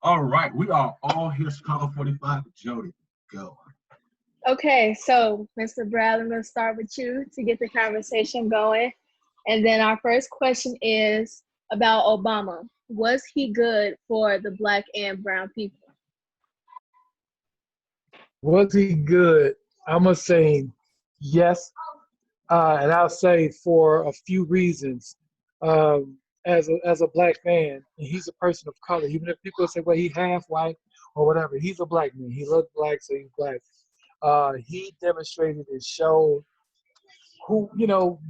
All right, we are all here, Chicago 45. Jody, go. Okay, so Mr. Brad, I'm going to start with you to get the conversation going. And then our first question is about Obama. Was he good for the Black and brown people? Was he good? I'm gonna say yes, and I'll say for a few reasons. As a black man, and he's a person of color. Even if people say, "Well, he half white or whatever," he's a black man. He looked black, so he's black. He demonstrated and showed who,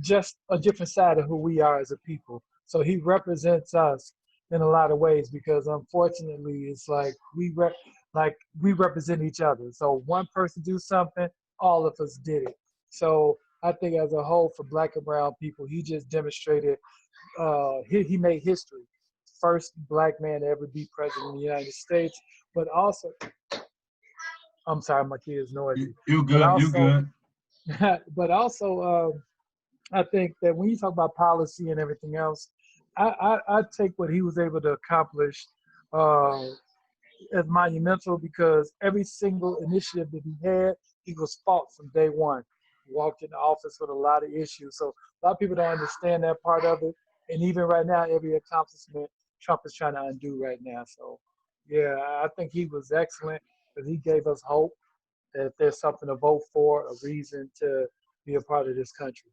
just a different side of who we are as a people. So he represents us in a lot of ways because unfortunately it's like we represent each other. So one person do something, all of us did it. So I think as a whole for black and brown people, he just demonstrated he made history. First black man to ever be president of the United States, but also I'm sorry, my kid is noisy. You But good, you also good. but also I think that when you talk about policy and everything else, I take what he was able to accomplish uh, as monumental because every single initiative that he had, he was fought from day one. He walked into office with a lot of issues. So a lot of people don't understand that part of it. And even right now, every accomplishment Trump is trying to undo right now. So, yeah, I think he was excellent because he gave us hope that there's something to vote for, a reason to be a part of this country.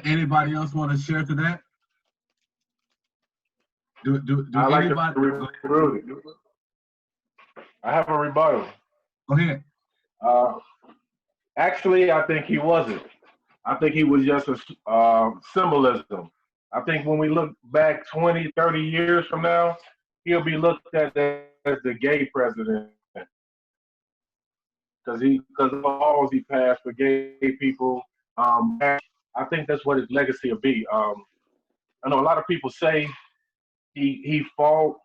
Anybody else want to share to that? Do I like to anybody? rebuttal. I have a rebuttal. Go ahead. Uh, Actually, I think he wasn't. I think he was just a symbolism. I think when we look back 20, 30 years from now, he'll be looked at as the gay president because of the laws he passed for gay people. I think that's what his legacy will be. I know a lot of people say he fought.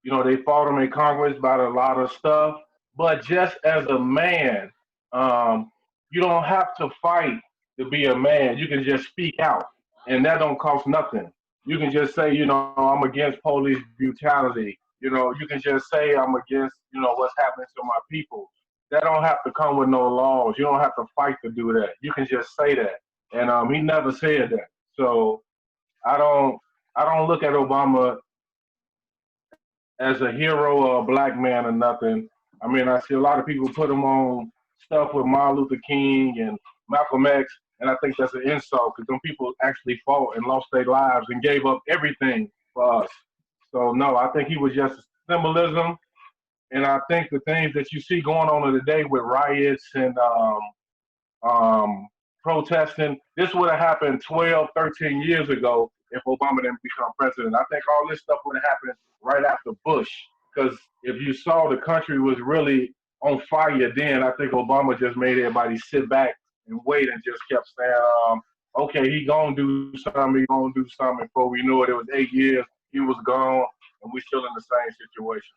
They fought him in Congress about a lot of stuff. But just as a man, you don't have to fight to be a man. You can just speak out, and that don't cost nothing. You can just say, I'm against police brutality. You can just say I'm against, what's happening to my people. That don't have to come with no laws. You don't have to fight to do that. You can just say that. And he never said that. So I don't I don't look at Obama as a hero or a black man or nothing. I mean, I see a lot of people put him on stuff with Martin Luther King and Malcolm X, and I think that's an insult because them people actually fought and lost their lives and gave up everything for us. So no, I think he was just symbolism, and I think the things that you see going on today with riots and protesting, this would have happened 12, 13 years ago if Obama didn't become president. I think all this stuff would have happened right after Bush. Because if you saw the country was really on fire then, I think Obama just made everybody sit back and wait and just kept saying, okay, he gonna do something, he gonna do something. Before we knew it, it was 8 years, he was gone, and we still in the same situation.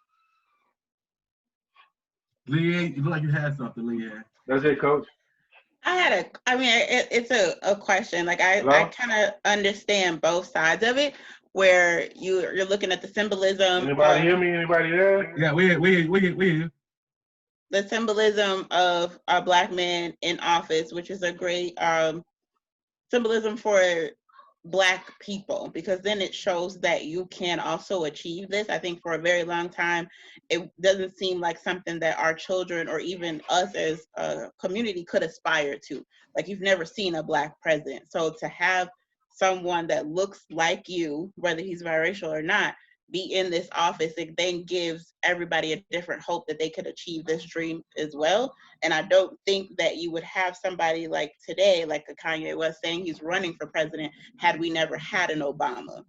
Leanne, you look like you had something, Leanne. That's it, Coach. It's a question. Like I kind of understand both sides of it, where you're looking at the symbolism. Anybody hear me? Anybody there? Yeah, we hear. The symbolism of a black man in office, which is a great symbolism for Black people, because then it shows that you can also achieve this. I think for a very long time, it doesn't seem like something that our children or even us as a community could aspire to. Like, you've never seen a Black president. So to have someone that looks like you, whether he's biracial or not, be in this office, it then gives everybody a different hope that they could achieve this dream as well. And I don't think that you would have somebody like today, like Kanye was saying, he's running for president, had we never had an Obama.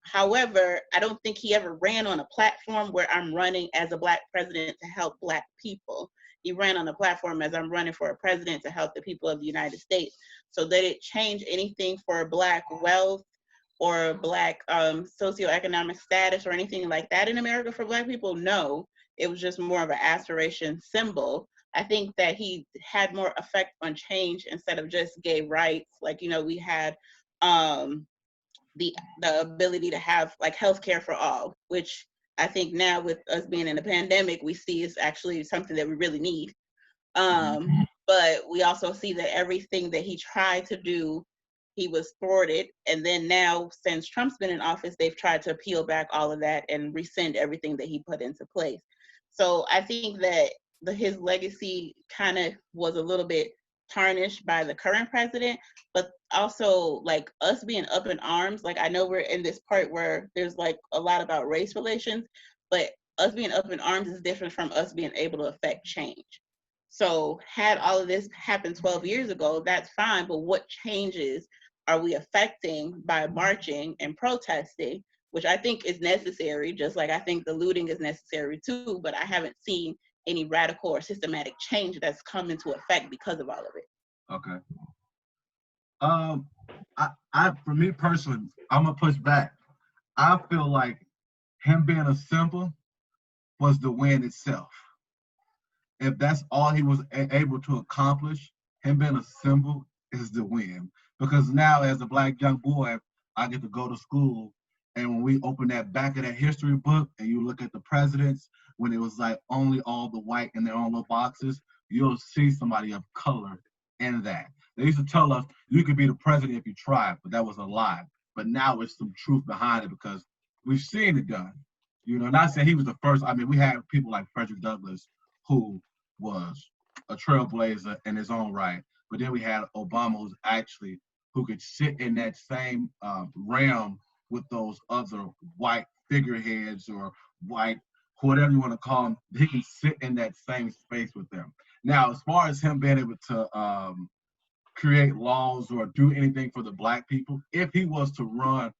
However, I don't think he ever ran on a platform where I'm running as a Black president to help Black people. He ran on a platform as I'm running for a president to help the people of the United States. So did it change anything for Black wealth or Black socioeconomic status or anything like that in America for Black people? No, it was just more of an aspiration symbol. I think that he had more effect on change instead of just gay rights. Like, we had the ability to have like healthcare for all, which I think now with us being in a pandemic, we see is actually something that we really need. But we also see that everything that he tried to do, he was thwarted. And then now, since Trump's been in office, they've tried to peel back all of that and rescind everything that he put into place. So I think that his legacy kind of was a little bit tarnished by the current president, but also like us being up in arms. Like I know we're in this part where there's like a lot about race relations, but us being up in arms is different from us being able to affect change. So had all of this happened 12 years ago, that's fine, but what changes are we affecting by marching and protesting, which I think is necessary, just like I think the looting is necessary too, but I haven't seen any radical or systematic change that's come into effect because of all of it. Okay. I for me personally, I'm gonna push back. I feel like him being a symbol was the win itself. If that's all he was able to accomplish, him being a symbol is the win. Because now, as a black young boy, I get to go to school, and when we open that back of that history book, and you look at the presidents, when it was like only all the white in their own little boxes, you'll see somebody of color in that. They used to tell us you could be the president if you tried, but that was a lie. But now it's some truth behind it because we've seen it done. You know, not saying he was the first. I mean, we had people like Frederick Douglass, who was a trailblazer in his own right. But then we had Obama, who could sit in that same realm with those other white figureheads or white, whatever you want to call them. He can sit in that same space with them. Now, as far as him being able to create laws or do anything for the black people, if he was to run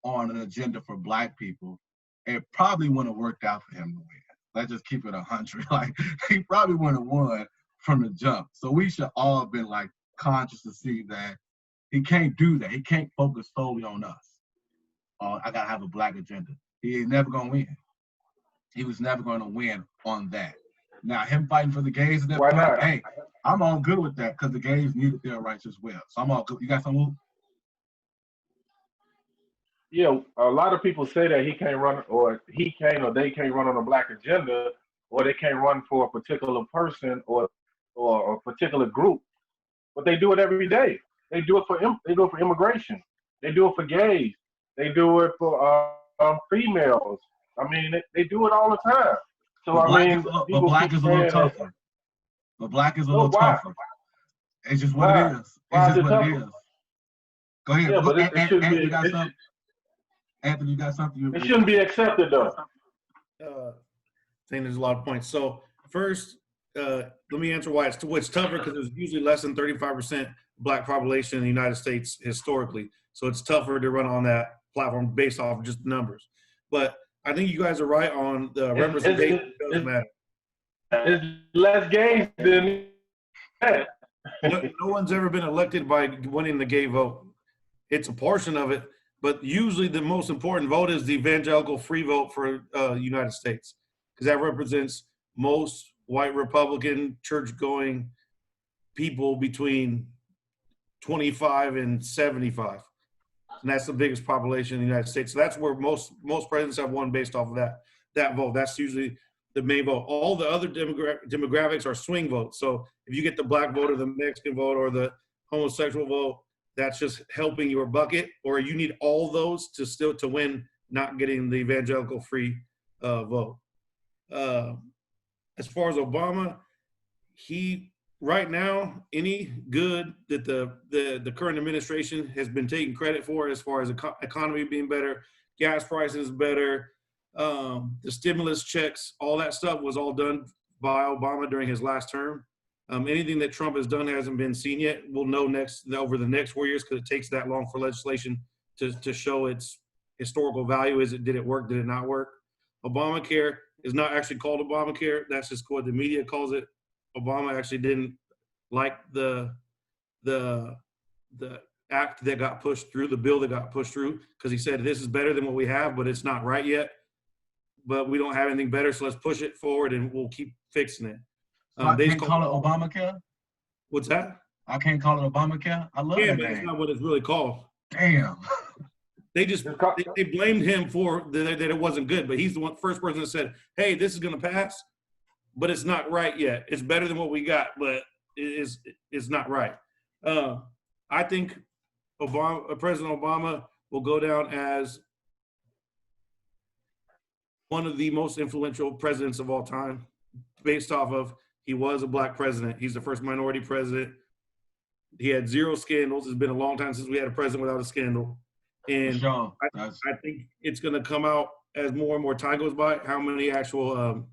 on an agenda for black people, it probably wouldn't have worked out for him to win. Let's just keep it 100. Like, he probably wouldn't have won from the jump. So we should all have been like conscious to see that he can't do that. He can't focus solely on us. I gotta have a black agenda. He ain't never gonna win. He was never gonna win on that. Now him fighting for the gays and Why not? hey, I'm all good with that because the gays needed their rights as well. So I'm all good. You got some? Yeah, a lot of people say that he can't run, or they can't run on a black agenda, or they can't run for a particular person or a particular group. But they do it every day. They do it for immigration. They do it for gays. They do it for females. I mean, they do it all the time. So But I mean, black is a little tougher. But black is a little tougher. It's just what it is. It's just what it is. Go ahead. Yeah, but it should Anthony, be. you got something? Anthony, you got something? It shouldn't be accepted though. I think there's a lot of points. So first, let me answer why it's tougher, because there's usually less than 35% black population in the United States historically. So it's tougher to run on that platform based off of just numbers. But I think you guys are right on the representation does matter. It's less gays than that. No one's ever been elected by winning the gay vote. It's a portion of it, but usually the most important vote is the evangelical free vote for United States, because that represents most white Republican church-going people between 25 and 75. And that's the biggest population in the United States. So that's where most presidents have won based off of that vote. That's usually the main vote. All the other demographics are swing votes. So if you get the black vote or the Mexican vote or the homosexual vote, that's just helping your bucket, or you need all those to win, not getting the evangelical free vote. As far as Obama, right now, any good that the current administration has been taking credit for, as far as economy being better, gas prices better, the stimulus checks, all that stuff was all done by Obama during his last term. Anything that Trump has done hasn't been seen yet. We'll know over the next 4 years, because it takes that long for legislation to show its historical value. Did it work? Did it not work? Obamacare is not actually called Obamacare. That's just what the media calls it. Obama actually didn't like the act that got pushed through, the bill that got pushed through, because he said this is better than what we have, but it's not right yet. But we don't have anything better, so let's push it forward and we'll keep fixing it. I can't call it Obamacare? What's that? I can't call it Obamacare? I love that but name. it's not what it's really called. Damn. They just they blamed him for that it wasn't good, but he's the first person that said, "Hey, this is going to pass, but it's not right yet. It's better than what we got, but it's not right." I think President Obama will go down as one of the most influential presidents of all time, based off of he was a black president. He's the first minority president. He had 0 scandals. It's been a long time since we had a president without a scandal. And sure. I think it's going to come out as more and more time goes by, how many actual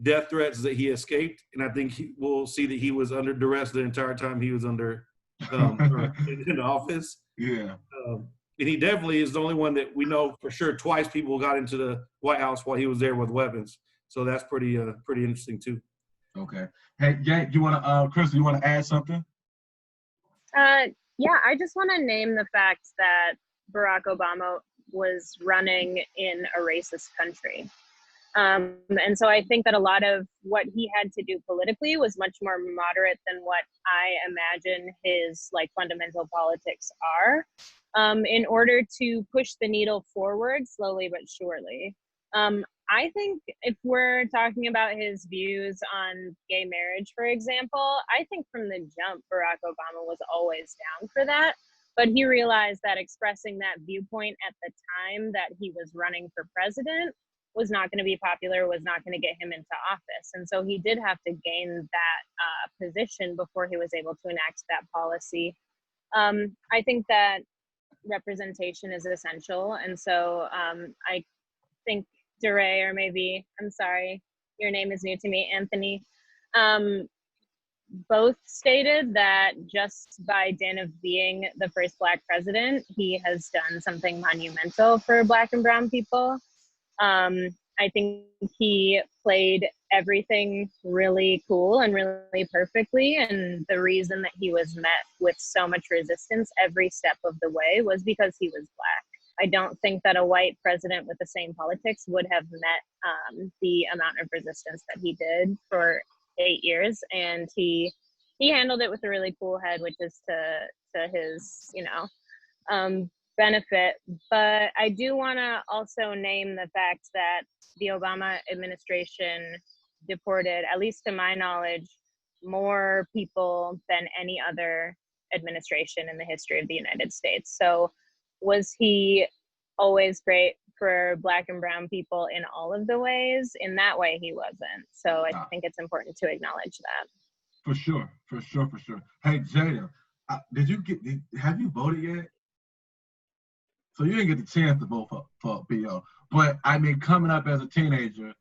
death threats that he escaped. And I think we'll see that he was under duress the entire time he was under in office. Yeah. And he definitely is the only one that we know for sure twice people got into the White House while he was there with weapons. So that's pretty interesting too. Okay. Hey, Jay, you want to, Crystal, you want to add something? Yeah, I just want to name the fact that Barack Obama was running in a racist country. And so I think that a lot of what he had to do politically was much more moderate than what I imagine his like fundamental politics are, in order to push the needle forward slowly but surely. I think if we're talking about his views on gay marriage, for example, I think from the jump, Barack Obama was always down for that. But he realized that expressing that viewpoint at the time that he was running for president was not going to be popular, was not going to get him into office. And so he did have to gain that position before he was able to enact that policy. I think that representation is essential. And so I think DeRay, or maybe, I'm sorry, your name is new to me, Anthony, both stated that just by dint of being the first Black president, he has done something monumental for Black and brown people. I think he played everything really cool and really perfectly. And the reason that he was met with so much resistance every step of the way was because he was Black. I don't think that a white president with the same politics would have met the amount of resistance that he did for 8 years. And he handled it with a really cool head, which is to his, benefit. But I do want to also name the fact that the Obama administration deported, at least to my knowledge, more people than any other administration in the history of the United States. So was he always great for Black and brown people in all of the ways? In that way, he wasn't. So I think it's important to acknowledge that. For sure. Hey, Jada, have you voted yet? So you didn't get the chance to vote for PO. But I mean, coming up as a teenager,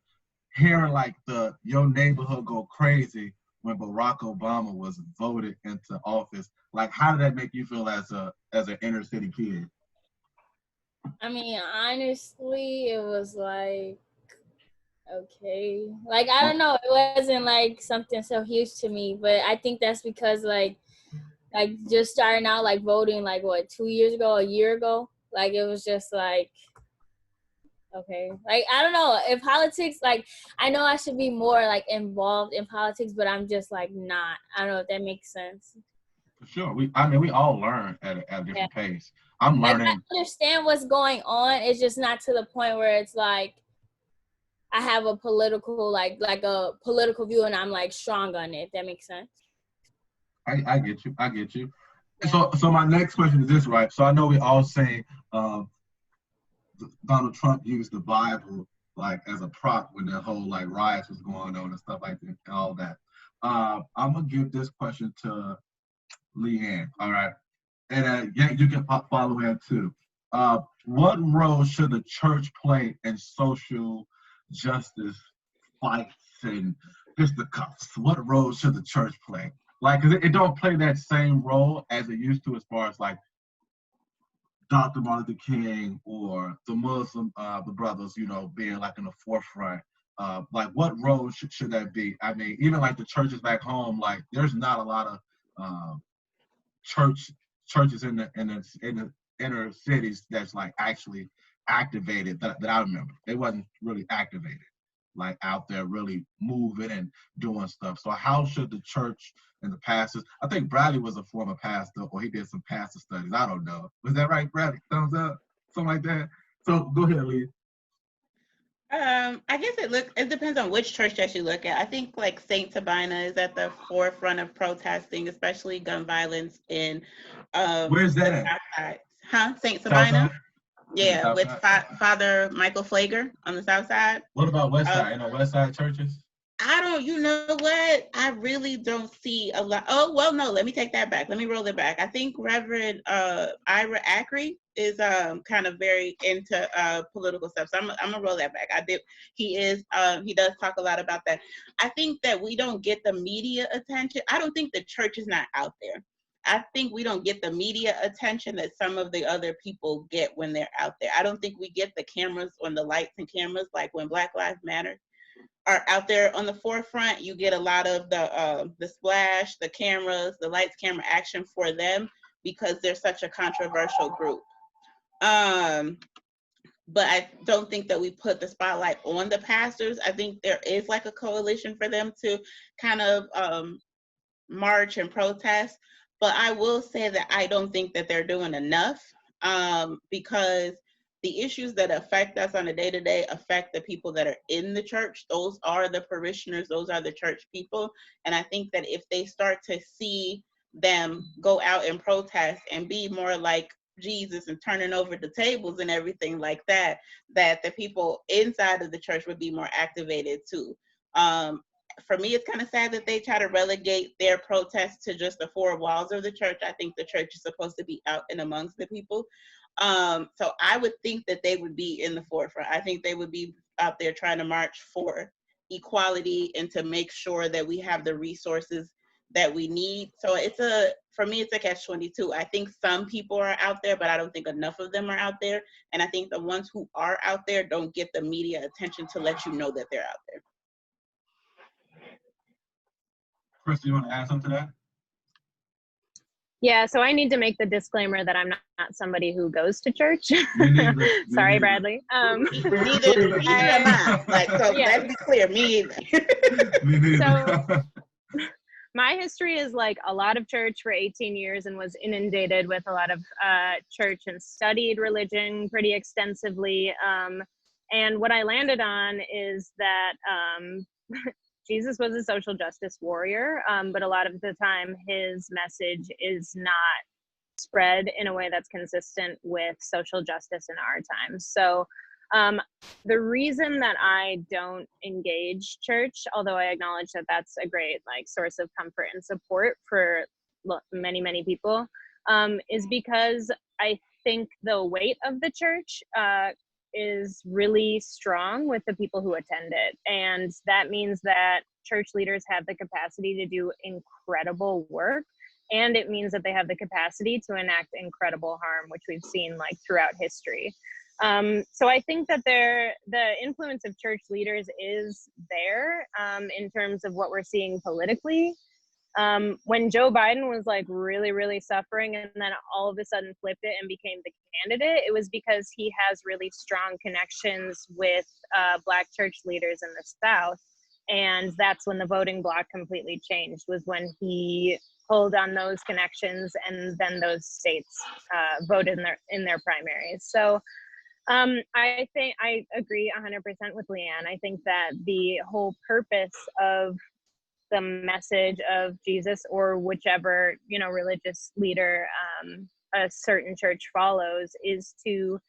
hearing like your neighborhood go crazy when Barack Obama was voted into office, like how did that make you feel as an inner city kid? I mean, honestly, it was like, okay. Like, I don't know. It wasn't like something so huge to me, but I think that's because like just starting out like voting like what, 2 years ago, a year ago, like it was just like, okay. Like, I don't know if politics, like I know I should be more like involved in politics, but I'm just like not. I don't know if that makes sense. For sure. We all learn at a different pace. I'm learning. Like, I understand what's going on. It's just not to the point where it's like I have a political like a political view and I'm like strong on it. If that makes sense. I get you. Yeah. So my next question is this, right? So I know we all say Donald Trump used the Bible like as a prop when the whole like riots was going on and stuff like that and all that. I'm gonna give this question to Leanne. All right. And you can follow in too. What role should the church play in social justice fights and fisticuffs? What role should the church play? Like, 'cause it don't play that same role as it used to, as far as like Dr. Martin Luther King or the Muslim, the brothers, being like in the forefront. Like, what role should that be? I mean, even like the churches back home, like there's not a lot of churches in the inner cities that's like actually activated that I remember. They wasn't really activated, like out there really moving and doing stuff. So how should the church and the pastors, I think Bradley was a former pastor, or he did some pastor studies. I don't know. Was that right, Bradley? Thumbs up? something like that. So go ahead, Lee. I guess it depends on which church that you look at. I think like Saint Sabina is at the forefront of protesting, especially gun violence in Where's that the at? South Side. Huh? Saint Southside? Sabina? Yeah, South with Side? Father Michael Flager on the South Side. What about West Uh, Side? West Side churches? you know what? I really don't see a lot. Oh, well, no, let me take that back. Let me roll it back. I think Reverend Ira Ackery is kind of very into political stuff. So I'm gonna roll that back. He does talk a lot about that. I think that we don't get the media attention. I don't think the church is not out there. I think we don't get the media attention that some of the other people get when they're out there. I don't think we get the cameras on the lights and cameras like when Black Lives Matter are out there on the forefront. You get a lot of the splash, the cameras, the lights, camera action for them because they're such a controversial group. But I don't think that we put the spotlight on the pastors. I think there is like a coalition for them to kind of march and protest. But I will say that I don't think that they're doing enough because the issues that affect us on a day-to-day affect the people that are in the church. Those are the parishioners, those are the church people. And I think that if they start to see them go out and protest and be more like Jesus and turning over the tables and everything like that, that the people inside of the church would be more activated too. For me, it's kind of sad that they try to relegate their protests to just the four walls of the church. I think the church is supposed to be out and amongst the people. So I would think that they would be in the forefront. I think they would be out there trying to march for equality and to make sure that we have the resources that we need. So for me, it's a catch-22. I think some people are out there, but I don't think enough of them are out there. And I think the ones who are out there don't get the media attention to let you know that they're out there. Chris, you want to add something to that? Yeah, so I need to make the disclaimer that I'm not somebody who goes to church. Sorry, Bradley. Neither am I. Like, so yeah. let's be clear, me either. Me neither. So my history is like a lot of church for 18 years and was inundated with a lot of church and studied religion pretty extensively. And what I landed on is that Jesus was a social justice warrior, but a lot of the time his message is not spread in a way that's consistent with social justice in our times. So the reason that I don't engage church, although I acknowledge that that's a great like source of comfort and support for many, many people, is because I think the weight of the church is really strong with the people who attend it. And that means that church leaders have the capacity to do incredible work. And it means that they have the capacity to enact incredible harm, which we've seen like throughout history. So I think that the influence of church leaders is there in terms of what we're seeing politically. When Joe Biden was like really, really suffering and then all of a sudden flipped it and became the candidate, it was because he has really strong connections with Black church leaders in the South. And that's when the voting bloc completely changed, was when he pulled on those connections and then those states voted in their primaries. So I think I agree 100% with Leanne. I think that the whole purpose of the message of Jesus or whichever, religious leader a certain church follows is to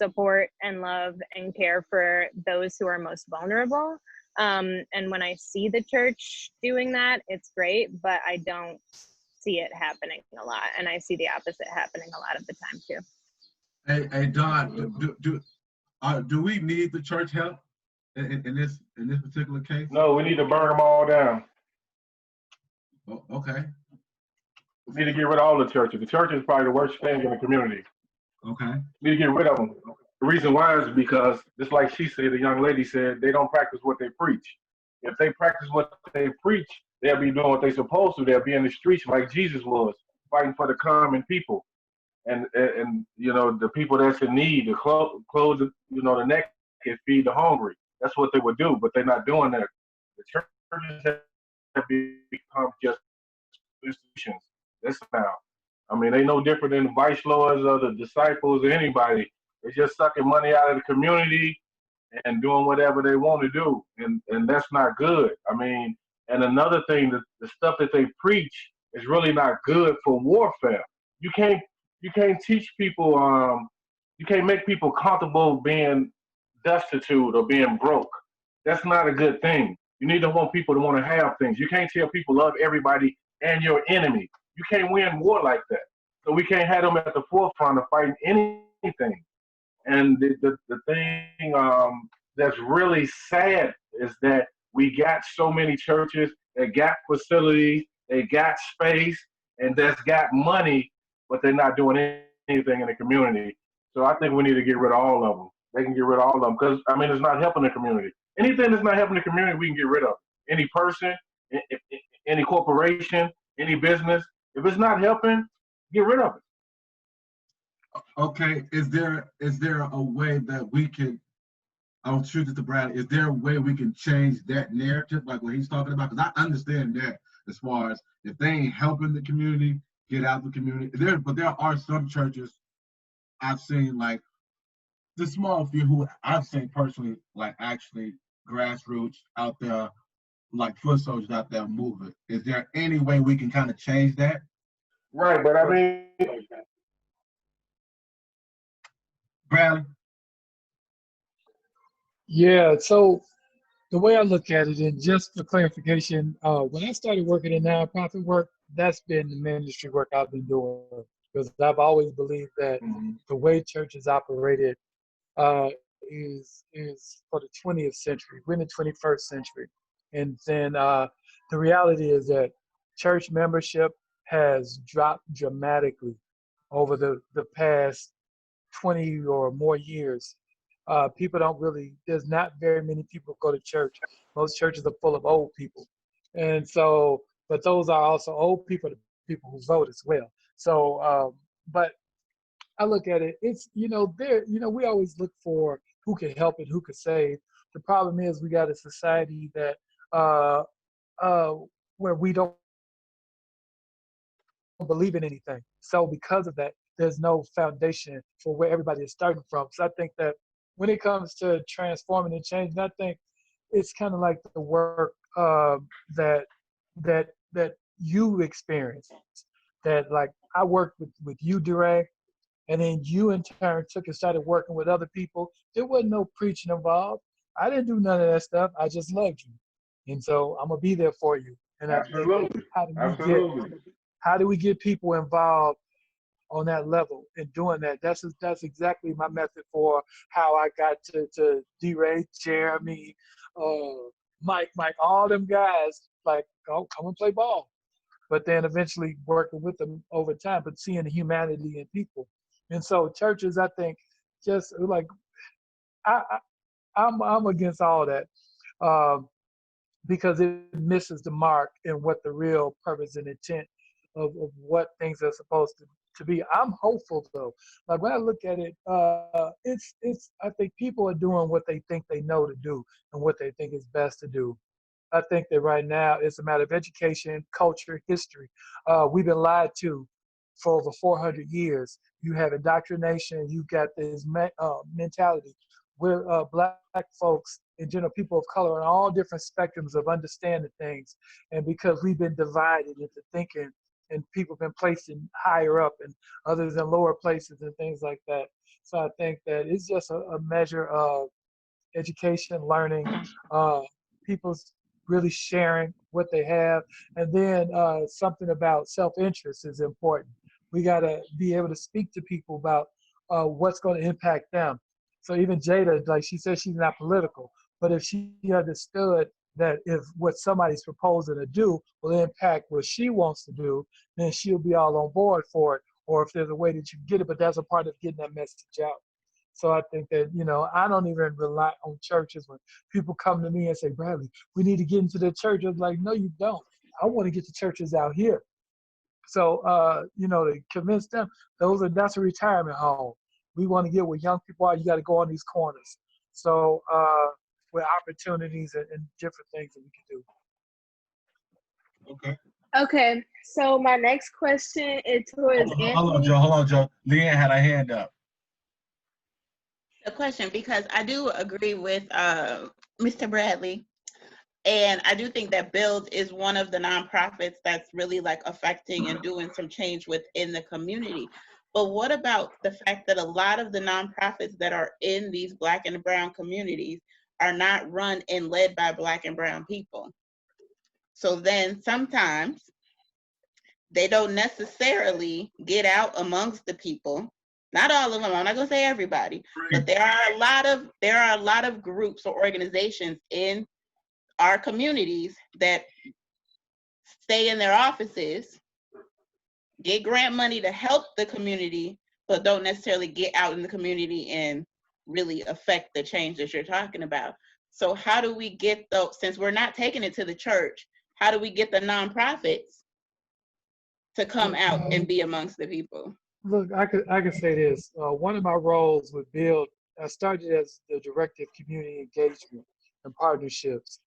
support and love and care for those who are most vulnerable. And when I see the church doing that, it's great, but I don't see it happening a lot. And I see the opposite happening a lot of the time too. Hey, Don, do we need the church help in this particular case? No, we need to burn them all down. Oh, okay. We need to get rid of all the churches. The church is probably the worst thing in the community. Okay. We need to get rid of them. The reason why is because, just like she said, the young lady said, they don't practice what they preach. If they practice what they preach, they'll be doing what they're supposed to. They'll be in the streets like Jesus was, fighting for the common people. And the people that's in need, to clothe the naked, feed the hungry. That's what they would do, but they're not doing that. The churches have become just institutions. That's now. I mean, they no different than the vice lords or the disciples or anybody. They're just sucking money out of the community and doing whatever they want to do, and that's not good. I mean, and another thing, the stuff that they preach is really not good for warfare. You can't teach people. You can't make people comfortable being destitute or being broke. That's not a good thing. You need to want people to want to have things. You can't tell people love everybody and your enemy. You can't win war like that. So we can't have them at the forefront of fighting anything. And the thing that's really sad is that we got so many churches that got facilities, they got space, and that's got money, but they're not doing anything in the community. So I think we need to get rid of all of them. They can get rid of all of them because, I mean, it's not helping the community. Anything that's not helping the community, we can get rid of. Any person, any corporation, any business, if it's not helping, get rid of it. Okay, is there a way that we can, I'll shoot it to Brad, is there a way we can change that narrative, like what he's talking about? Because I understand that as far as if they ain't helping the community, get out the community. But there are some churches I've seen, like the small few who I've seen personally, like actually grassroots out there, like foot soldiers out there moving. Is there any way we can kind of change that? Right, but I mean, Bradley? Yeah, so the way I look at it, and just for clarification, when I started working in nonprofit work, that's been the ministry work I've been doing because I've always believed that the way churches operated is for the 20th century. We're in the 21st century, and then the reality is that church membership has dropped dramatically over the past 20 or more years. People don't really, there's not very many people go to church. Most churches are full of old people. And so, but those are also old people, the people who vote as well. So, but I look at it, it's, we always look for who can help and who can save. The problem is we got a society that, where we don't believe in anything. So because of that, there's no foundation for where everybody is starting from. So I think that when it comes to transforming and changing, I think it's kind of like the work that you experienced. That like I worked with you, Direct, and then you in turn took and started working with other people. There wasn't no preaching involved. I didn't do none of that stuff. I just loved you, and so I'm gonna be there for you. And absolutely, how do we get people involved on that level and doing that? That's exactly my method for how I got to D-Ray, Jeremy, Mike, all them guys, like, oh, come and play ball. But then eventually working with them over time, but seeing the humanity in people. And so churches, I think, just like, I'm against all that. Because it misses the mark in what the real purpose and intent of what things are supposed to be. I'm hopeful though. Like when I look at it, it's I think people are doing what they think they know to do and what they think is best to do. I think that right now it's a matter of education, culture, history. We've been lied to for over 400 years. You have indoctrination. You got this mentality. We're black folks, in general, people of color, on all different spectrums of understanding things. And because we've been divided into thinking, and people have been placed in higher up and others in lower places and things like that. So I think that it's just a measure of education, learning, people's really sharing what they have. And then something about self-interest is important. We got to be able to speak to people about what's going to impact them. So even Jada, like she said, she's not political, but if she understood that if what somebody's proposing to do will impact what she wants to do, then she'll be all on board for it. Or if there's a way that you get it, but that's a part of getting that message out. So I think that, I don't even rely on churches when people come to me and say, Bradley, we need to get into the church. I'm like, no, you don't. I want to get the churches out here. So, to convince them, that's a retirement home. We want to get where young people are. You got to go on these corners. So, with opportunities and different things that we can do. Okay. Okay. So my next question is towards Anthony. Hold on, Joe. Leanne had her hand up. A question, because I do agree with Mr. Bradley, and I do think that Build is one of the nonprofits that's really like affecting and doing some change within the community. But what about the fact that a lot of the nonprofits that are in these Black and brown communities are not run and led by Black and brown people? So then sometimes they don't necessarily get out amongst the people. Not all of them, I'm not gonna say everybody, but there are a lot of groups or organizations in our communities that stay in their offices, get grant money to help the community, but don't necessarily get out in the community and really affect the change that you're talking about. So how do we get those, since we're not taking it to the church, how do we get the nonprofits to come out and be amongst the people? Look, I could say this. One of my roles with Build, I started as the director of community engagement and partnerships.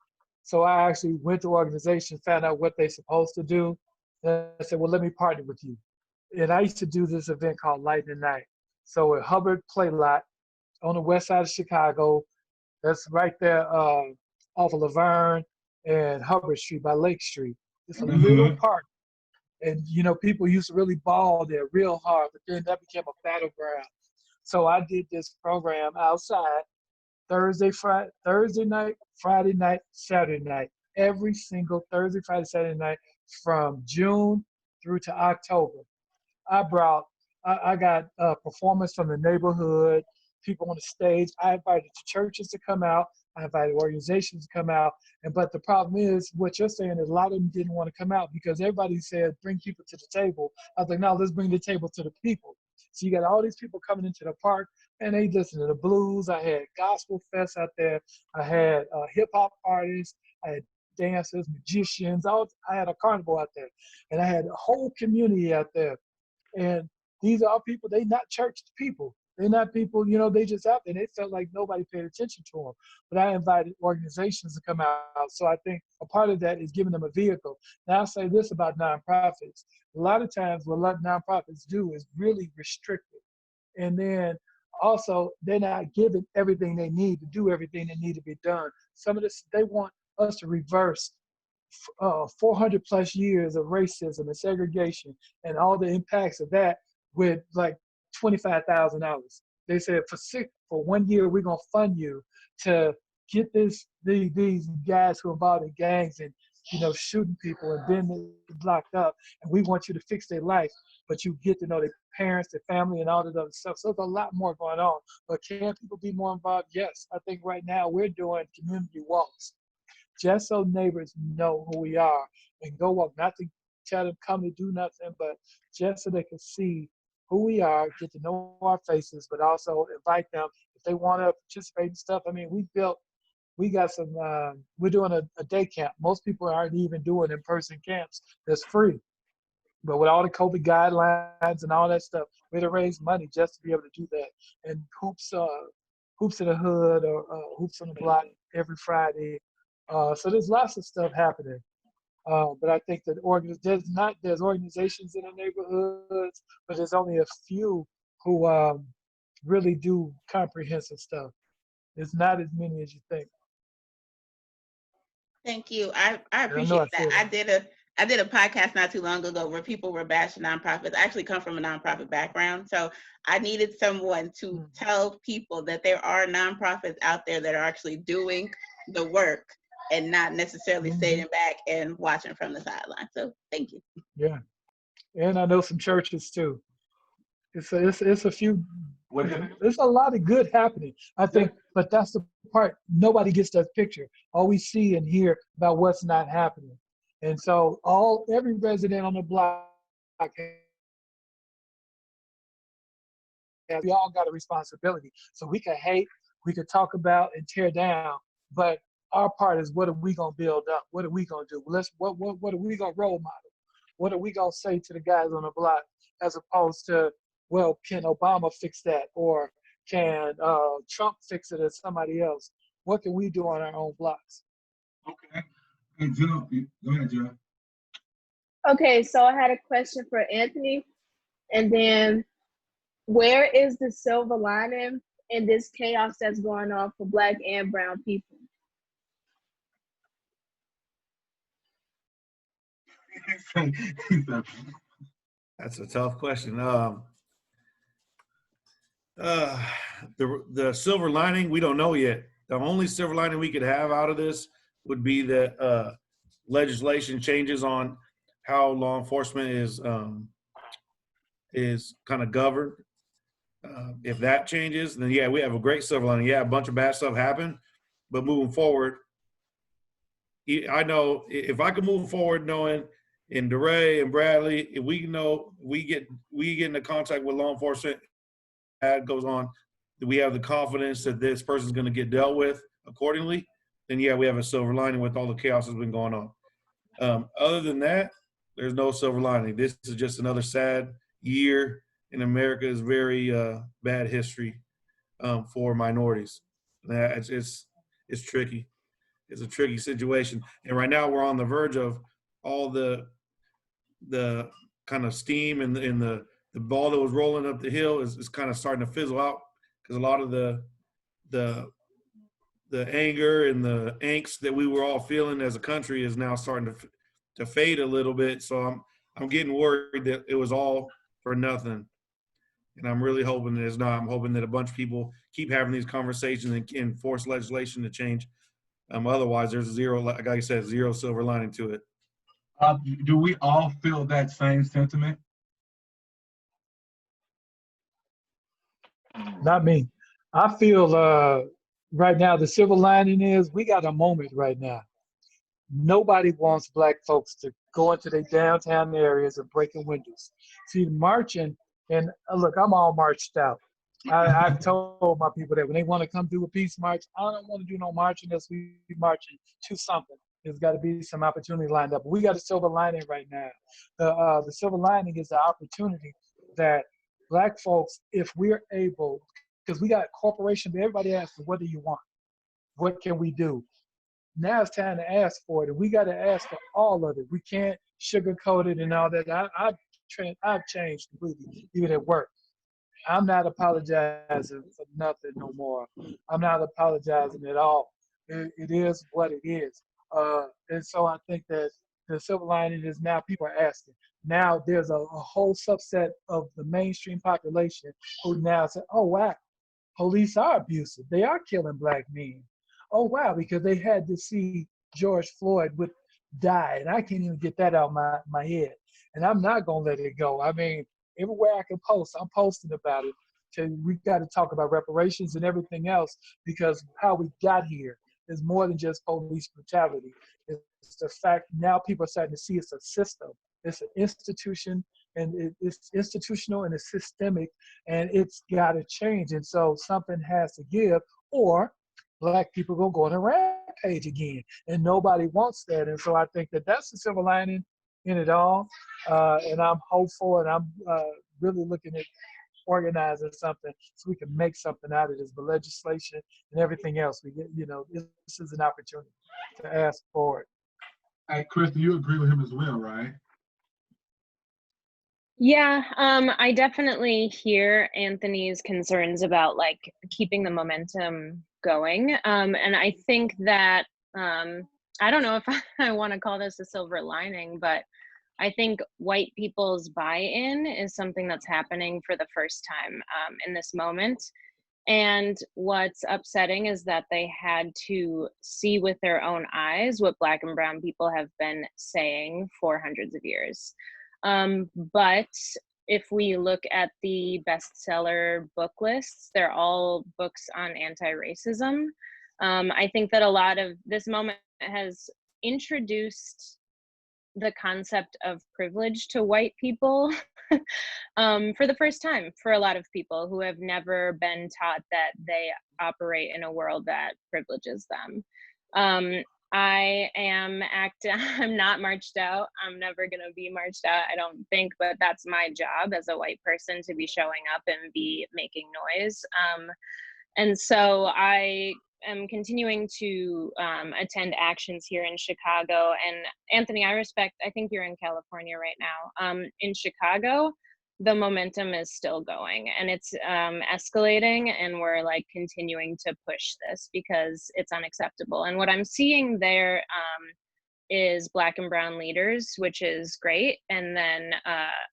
So I actually went to organizations, found out what they're supposed to do, and I said, well, let me partner with you. And I used to do this event called Lightning Night. So at Hubbard Play Lot on the west side of Chicago, that's right there off of Laverne and Hubbard Street by Lake Street. It's a little park. And, you know, people used to really ball there real hard, but then that became a battleground. So I did this program outside Thursday night, Friday night, Saturday night, every single Thursday, Friday, Saturday night from June through to October. I got performance from the neighborhood, people on the stage. I invited the churches to come out. I invited organizations to come out. But the problem is, what you're saying is a lot of them didn't want to come out because everybody said, bring people to the table. I was like, no, let's bring the table to the people. So you got all these people coming into the park and they listen to the blues. I had gospel fest out there. I had hip hop artists. I had dancers, magicians. I had a carnival out there. And I had a whole community out there. And these are people, they not church people. They're not people, you know, they just out there. They felt like nobody paid attention to them. But I invited organizations to come out. So I think a part of that is giving them a vehicle. Now I'll say this about nonprofits. A lot of times what a lot of nonprofits do is really restrict it. And then also they're not given everything they need to do everything that need to be done. Some of this, they want us to reverse 400 plus years of racism and segregation and all the impacts of that with like $25,000. They said for 1 year we're gonna fund you to get these guys who are involved in gangs and shooting people and being locked up, and we want you to fix their life, but you get to know their parents, their family, and all that other stuff. So there's a lot more going on. But can people be more involved? Yes. I think right now we're doing community walks just so neighbors know who we are and go walk, not to tell them come to do nothing, but just so they can see who we are, get to know our faces, but also invite them if they want to participate in stuff. I mean, we got some, we're doing a day camp. Most people aren't even doing in-person camps that's free. But with all the COVID guidelines and all that stuff, we had to raise money just to be able to do that. And Hoops in the Hood or Hoops on the Block every Friday. So there's lots of stuff happening. But I think that there's organizations in the neighborhoods, but there's only a few who really do comprehensive stuff. There's not as many as you think. Thank you. I appreciate that. I did a podcast not too long ago where people were bashing nonprofits. I actually come from a nonprofit background, so I needed someone to tell people that there are nonprofits out there that are actually doing the work and not necessarily sitting back and watching from the sideline. So thank you. Yeah, and I know some churches too. It's a few. There's a lot of good happening, I think, but that's the part. Nobody gets that picture. All we see and hear about what's not happening. And so every resident on the block, we all got a responsibility. So we can hate, we can talk about and tear down, but our part is, what are we gonna build up? What are we gonna do? What are we gonna role model? What are we gonna say to the guys on the block, as opposed to, well, can Obama fix that, or can Trump fix it as somebody else? What can we do on our own blocks? Okay. Hey, Joe, go ahead, Joe. Okay, so I had a question for Anthony, and then where is the silver lining in this chaos that's going on for Black and brown people? That's a tough question. The silver lining, we don't know yet. The only silver lining we could have out of this would be that legislation changes on how law enforcement is kind of governed. If that changes, then yeah, we have a great silver lining. Yeah, a bunch of bad stuff happened, but moving forward, I know if I can move forward knowing in DeRay and Bradley, if we know we get into contact with law enforcement, that goes on, that we have the confidence that this person's going to get dealt with accordingly, then yeah, we have a silver lining with all the chaos that's been going on. Other than that, there's no silver lining. This is just another sad year in America's very bad history for minorities. It's tricky. It's a tricky situation, and right now we're on the verge of all the kind of steam and the ball that was rolling up the hill is kind of starting to fizzle out because a lot of the anger and the angst that we were all feeling as a country is now starting to fade a little bit. So I'm getting worried that it was all for nothing, and I'm really hoping that it's not. I'm hoping that a bunch of people keep having these conversations and force legislation to change. Otherwise, there's zero, like I said, zero silver lining to it. Do we all feel that same sentiment? Not me. I feel right now the silver lining is we got a moment right now. Nobody wants Black folks to go into their downtown areas and breaking windows. See, marching, and look, I'm all marched out. I've told my people that when they want to come do a peace march, I don't want to do no marching unless we marching to something. There's got to be some opportunity lined up. But we got a silver lining right now. The silver lining is the opportunity that Black folks, if we're able, because we got corporations, everybody asks, what do you want? What can we do? Now it's time to ask for it, and we got to ask for all of it. We can't sugarcoat it and all that. I've changed completely, even at work. I'm not apologizing for nothing no more. I'm not apologizing at all. It is what it is. And so I think that the silver lining is now people are asking. Now there's a whole subset of the mainstream population who now say, oh, wow, police are abusive. They are killing Black men. Oh, wow, because they had to see George Floyd die. And I can't even get that out of my head. And I'm not going to let it go. I mean, everywhere I can post, I'm posting about it. So we got to talk about reparations and everything else because how we got here is more than just police brutality. It's the fact now people are starting to see it's a system. It's an institution, and it's institutional and it's systemic, and it's got to change. And so something has to give, or Black people gonna go on a rampage again, and nobody wants that. And so I think that that's the silver lining in it all. And I'm hopeful, and I'm really looking at organizing something so we can make something out of this. But legislation and everything else, we get, this is an opportunity to ask for it. Hey, Krista, you agree with him as well, right? Yeah, I definitely hear Anthony's concerns about like keeping the momentum going. And I think that I don't know if I want to call this a silver lining, but I think white people's buy-in is something that's happening for the first time in this moment. And what's upsetting is that they had to see with their own eyes what Black and brown people have been saying for hundreds of years. But if we look at the bestseller book lists, they're all books on anti-racism. I think that a lot of this moment has introduced the concept of privilege to white people for the first time for a lot of people who have never been taught that they operate in a world that privileges them. I'm not marched out. I'm never gonna be marched out, I don't think, but that's my job as a white person to be showing up and be making noise. And so I am continuing to attend actions here in Chicago. And Anthony, I think you're in California right now. In Chicago, the momentum is still going, and it's escalating, and we're like continuing to push this because it's unacceptable. And what I'm seeing there is Black and brown leaders, which is great, and then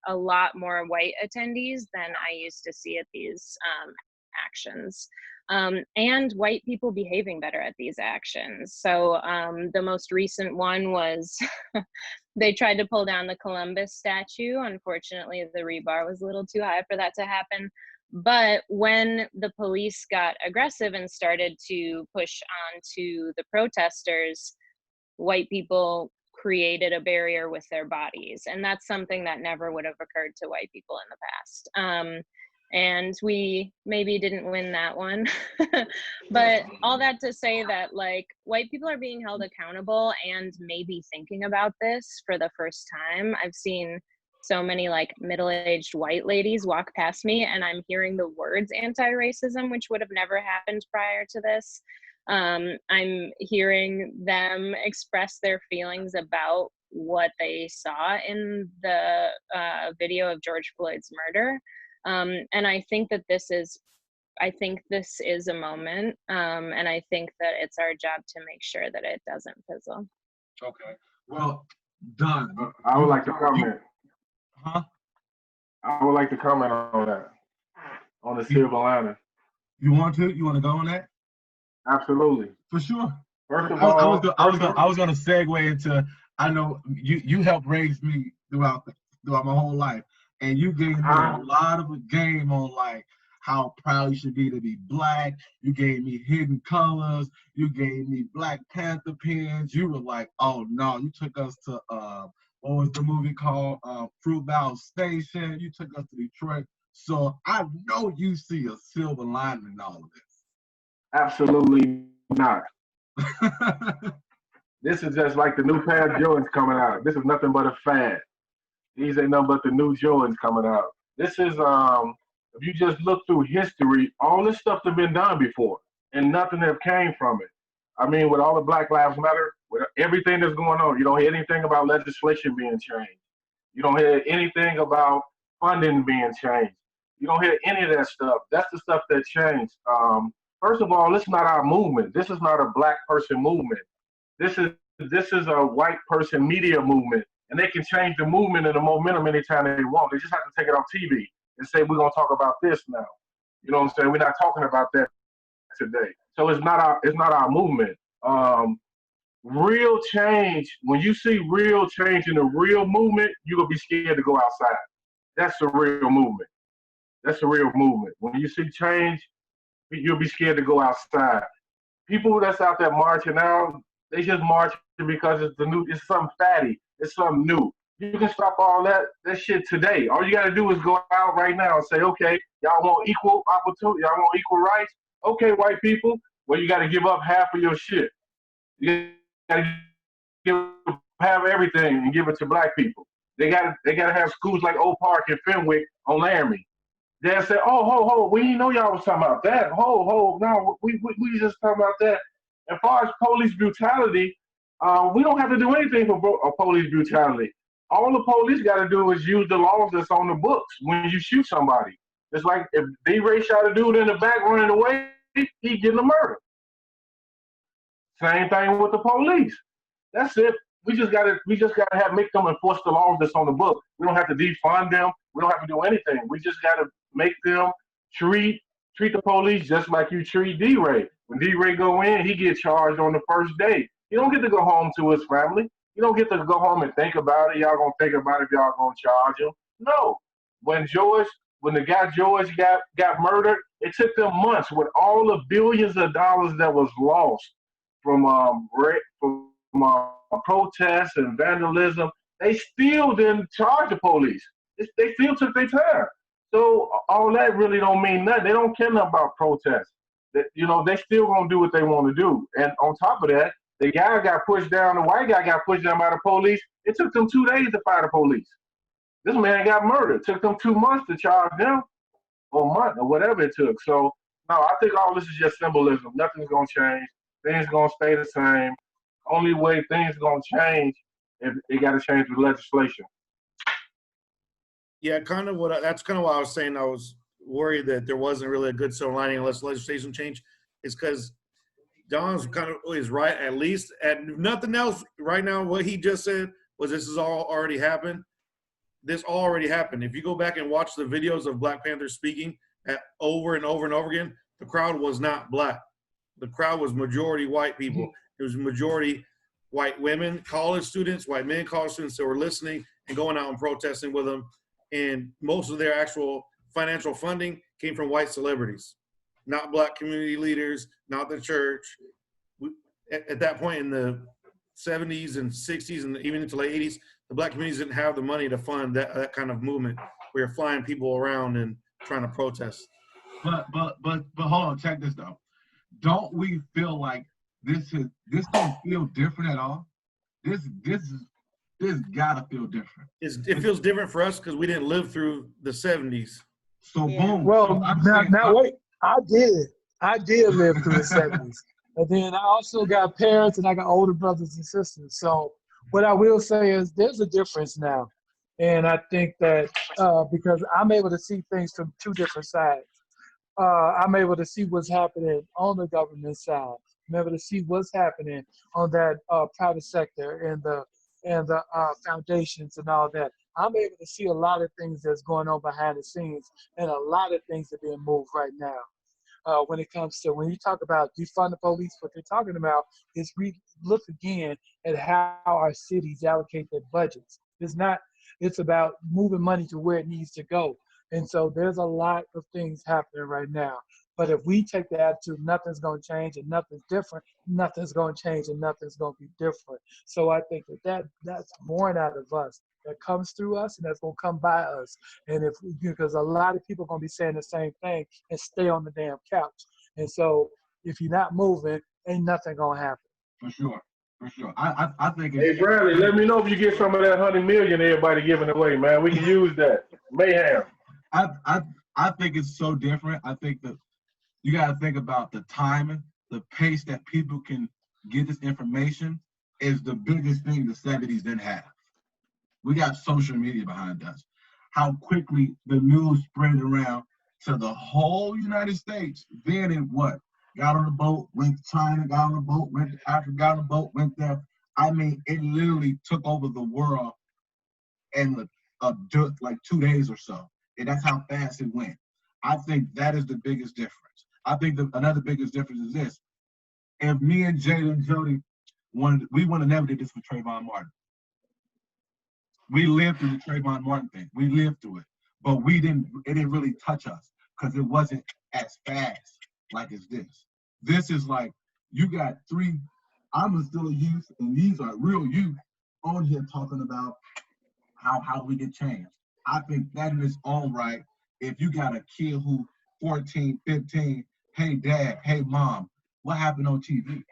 a lot more white attendees than I used to see at these actions, and white people behaving better at these actions. So the most recent one was they tried to pull down the Columbus statue. Unfortunately, the rebar was a little too high for that to happen. But when the police got aggressive and started to push on to the protesters, white people created a barrier with their bodies. And that's something that never would have occurred to white people in the past. And we maybe didn't win that one. But all that to say that like white people are being held accountable and maybe thinking about this for the first time. I've seen so many like middle-aged white ladies walk past me and I'm hearing the words anti-racism, which would have never happened prior to this. I'm hearing them express their feelings about what they saw in the video of George Floyd's murder. And I think that this is a moment, and I think that it's our job to make sure that it doesn't fizzle. Okay. Well, Don. I would like to comment. Huh? I would like to comment on that, on the silver lining. You want to? You want to go on that? Absolutely. For sure. First of all, I was going to segue into. I know you helped raise me throughout my whole life, and you gave me a lot of a game on like how proud you should be to be Black. You gave me Hidden Colors. You gave me Black Panther pins. You were like, oh no, you took us to what was the movie called? Fruitvale Station. You took us to Detroit. So I know you see a silver lining in all of this. Absolutely not. This is just like the new pair of Jordans coming out. This is nothing but a fad. These ain't nothing but the new Jordans coming out. This is, if you just look through history, all this stuff has been done before, and nothing have came from it. I mean, with all the Black Lives Matter, with everything that's going on, you don't hear anything about legislation being changed. You don't hear anything about funding being changed. You don't hear any of that stuff. That's the stuff that changed. First of all, this is not our movement. This is not a Black person movement. This is a white person media movement, and they can change the movement and the momentum anytime they want. They just have to take it off TV and say, we're gonna talk about this now. You know what I'm saying? We're not talking about that today. So it's not our movement. Real change, when you see real change in the real movement, you're gonna be scared to go outside. That's the real movement. That's the real movement. When you see change, you'll be scared to go outside. People that's out there marching out, they just marching because it's something fatty, it's something new. You can stop all that shit today. All you gotta do is go out right now and say, okay, y'all want equal opportunity, y'all want equal rights? Okay, white people, well, you gotta give up half of your shit. You gotta give half everything and give it to Black people. They gotta have schools like Oak Park and Fenwick on Laramie. They'll say, oh, ho, we didn't know y'all was talking about that. Ho, no, we just talking about that. As far as police brutality, we don't have to do anything for police brutality. All the police got to do is use the laws that's on the books when you shoot somebody. It's like if D-Ray shot a dude in the back running away, he getting a murder. Same thing with the police. That's it. We just gotta make them enforce the laws that's on the book. We don't have to defund them. We don't have to do anything. We just gotta make them treat the police just like you treat D-Ray. When D-Ray go in, he gets charged on the first day. He don't get to go home to his family. You don't get to go home and think about it. Y'all gonna think about it if y'all gonna charge him. No. When the guy George got murdered, it took them months with all the billions of dollars that was lost from protests and vandalism. They still didn't charge the police. They still took their time. So all that really don't mean nothing. They don't care nothing about protests. They still gonna do what they want to do. And on top of that, the guy got pushed down, the white guy got pushed down by the police. It took them 2 days to fire the police. This man got murdered. It took them 2 months to charge him, or a month, or whatever it took. So, no, I think all this is just symbolism. Nothing's going to change. Things going to stay the same. Only way things going to change, if it got to change with legislation. Yeah, kind of that's kind of what I was saying. I was worried that there wasn't really a good silver lining unless legislation change. Is because Don's kind of is right. At least at nothing else right now, what he just said was this has all already happened. This already happened. If you go back and watch the videos of Black Panther speaking over and over and over again, the crowd was not black. The crowd was majority white people. It was majority white women, college students, white men, college students that were listening and going out and protesting with them. And most of their actual financial funding came from white celebrities, not black community leaders, not the church. At that point in the 70s and 60s and even into the late 80s, the black communities didn't have the money to fund that kind of movement where you're flying people around and trying to protest. But hold on, check this though. Don't we feel like this don't feel different at all? This gotta feel different. It feels different for us because we didn't live through the 70s. So Yeah. boom. Well, So now wait, I did live through the 70s. And then I also got parents and I got older brothers and sisters. So what I will say is there's a difference now. And I think that because I'm able to see things from two different sides. I'm able to see what's happening on the government side. I'm able to see what's happening on that private sector and the foundations and all that. I'm able to see a lot of things that's going on behind the scenes, and a lot of things are being moved right now. When it comes to when you talk about defund the police, what they're talking about is look again at how our cities allocate their budgets. It's about moving money to where it needs to go. And so there's a lot of things happening right now. But if we take the attitude, nothing's going to change and nothing's different, nothing's going to change and nothing's going to be different. So I think that's born out of us. That comes through us and that's going to come by us. And because a lot of people are going to be saying the same thing and stay on the damn couch. And so if you're not moving, ain't nothing going to happen. For sure. I think Hey, Bradley, let me know if you get some of that 100 million everybody giving away, man. We can use that. Mayhem. I think it's so different. I think that you got to think about the timing, the pace that people can get this information is the biggest thing the 70s didn't have. We got social media behind us. How quickly the news spread around to the whole United States. Then it what? Got on the boat, went to China, got on the boat, went to Africa, got on the boat, went there. I mean, it literally took over the world in like 2 days or so. And that's how fast it went. I think that is the biggest difference. I think another biggest difference is this. If me and Jada and Jody we would have never did this for Trayvon Martin. We lived through the Trayvon Martin thing. We lived through it. But it didn't really touch us because it wasn't as fast like it's this. This is like, you got I'm still a youth, and these are real youth on here talking about how we get changed. I think that in its own right, if you got a kid who 14, 15, hey dad, hey mom, what happened on TV?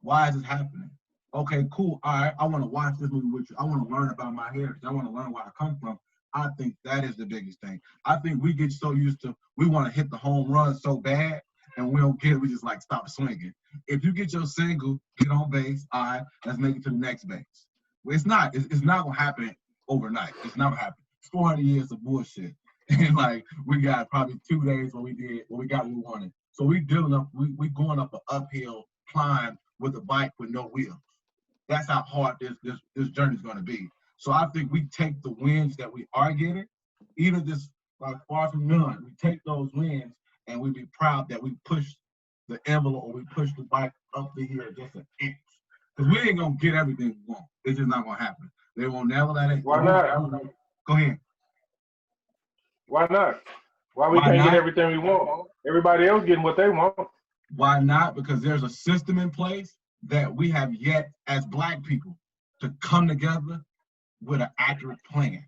Why is this happening? Okay, cool. All right, I want to watch this movie with you. I want to learn about my heritage. I want to learn where I come from. I think that is the biggest thing. I think we get so used to, we want to hit the home run so bad, and we don't get it. We just like stop swinging. If you get your single, get on base, all right, let's make it to the next base. Well, it's not going to happen overnight. It's not going to happen. It's 400 years of bullshit. And like, we got probably 2 days where we got what we wanted. So we going up an uphill climb with a bike with no wheels. That's how hard this journey is going to be. So I think we take the wins that we are getting, even just like far from none, we take those wins and we be proud that we pushed the envelope or we pushed the bike up to here just an inch. Because we ain't going to get everything we want. It's just not going to happen. They won't never let it. Why not? Go ahead. Why not? Why can't get everything we want? Everybody else getting what they want. Why not? Because there's a system in place that we have yet as Black people to come together with an accurate plan.